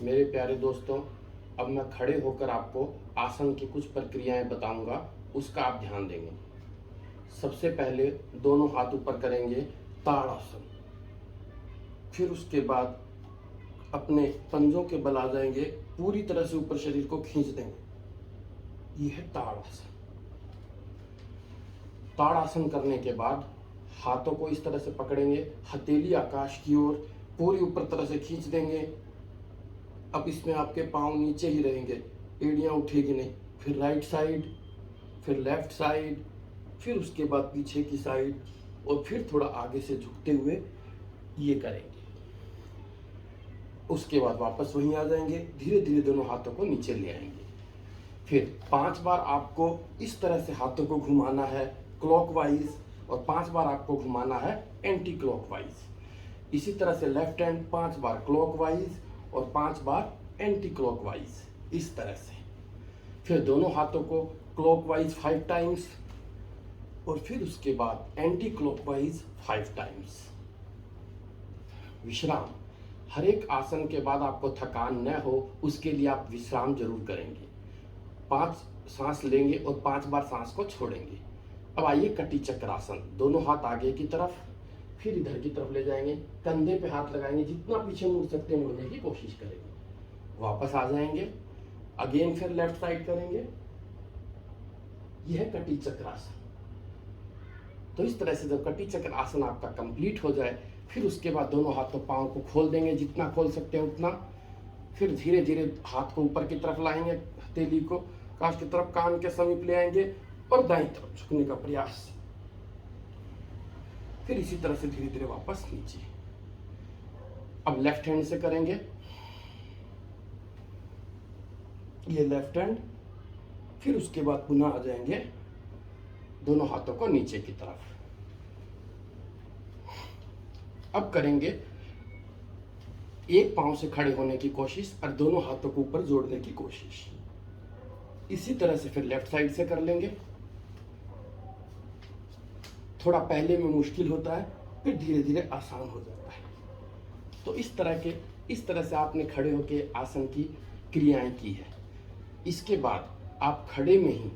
मेरे प्यारे दोस्तों, अब मैं खड़े होकर आपको आसन की कुछ प्रक्रियाएं बताऊंगा, उसका आप ध्यान देंगे। सबसे पहले दोनों हाथ ऊपर करेंगे, ताड़ासन। फिर उसके बाद अपने पंजों के बल आ जाएंगे, पूरी तरह से ऊपर शरीर को खींच देंगे। यह है ताड़ासन। ताड़ासन करने के बाद हाथों को इस तरह से पकड़ेंगे, हथेली आकाश की ओर पूरी ऊपर तरह से खींच देंगे। अब इसमें आपके पांव नीचे ही रहेंगे, एड़ियां उठेगी नहीं। फिर राइट साइड, फिर लेफ्ट साइड, फिर उसके बाद पीछे की साइड, और फिर थोड़ा आगे से झुकते हुए ये करेंगे। उसके बाद वापस वहीं आ जाएंगे, धीरे धीरे दोनों हाथों को नीचे ले आएंगे। फिर 5 बार आपको इस तरह से हाथों को घुमाना है क्लॉकवाइज, और 5 बार आपको घुमाना है एंटी क्लॉकवाइज। इसी तरह से लेफ्ट हैंड 5 बार क्लॉकवाइज और 5 बार एंटी क्लॉकवाइज, इस तरह से। फिर दोनों हाथों को क्लॉकवाइज 5 टाइम्स, और फिर उसके बाद एंटी क्लॉकवाइज 5 टाइम्स। विश्राम। हर एक आसन के बाद आपको थकान न हो, उसके लिए आप विश्राम जरूर करेंगे। 5 सांस लेंगे और 5 बार सांस को छोड़ेंगे। अब आइए कटी चक्रासन। दोनों हाथ आगे की तरफ, फिर इधर की तरफ ले जाएंगे, कंधे पे हाथ लगाएंगे, जितना पीछे मुड़ सकते हैं मुड़ने की कोशिश करेंगे। वापस आ जाएंगे, अगेन फिर लेफ्ट साइड करेंगे। यह है कटी चक्रासन। तो इस तरह से जब कटी चक्र आसन आपका कंप्लीट हो जाए, फिर उसके बाद दोनों हाथों पांव को खोल देंगे, जितना खोल सकते हैं उतना। फिर धीरे धीरे हाथ को ऊपर की तरफ लाएंगे, हथेली को काश की तरफ कान के समीप ले आएंगे और दाईं तरफ झुकने का प्रयास। फिर इसी तरह से धीरे धीरे वापस नीचे। अब लेफ्ट हैंड से करेंगे, ये लेफ्ट हैंड। फिर उसके बाद पुनः आ जाएंगे दोनों हाथों को नीचे की तरफ। अब करेंगे एक पांव से खड़े होने की कोशिश और दोनों हाथों को ऊपर जोड़ने की कोशिश। इसी तरह से फिर लेफ्ट साइड से कर लेंगे। थोड़ा पहले में मुश्किल होता है, फिर धीरे धीरे आसान हो जाता है। तो इस तरह से आपने खड़े होकर आसन की क्रियाएं की है। इसके बाद आप खड़े में ही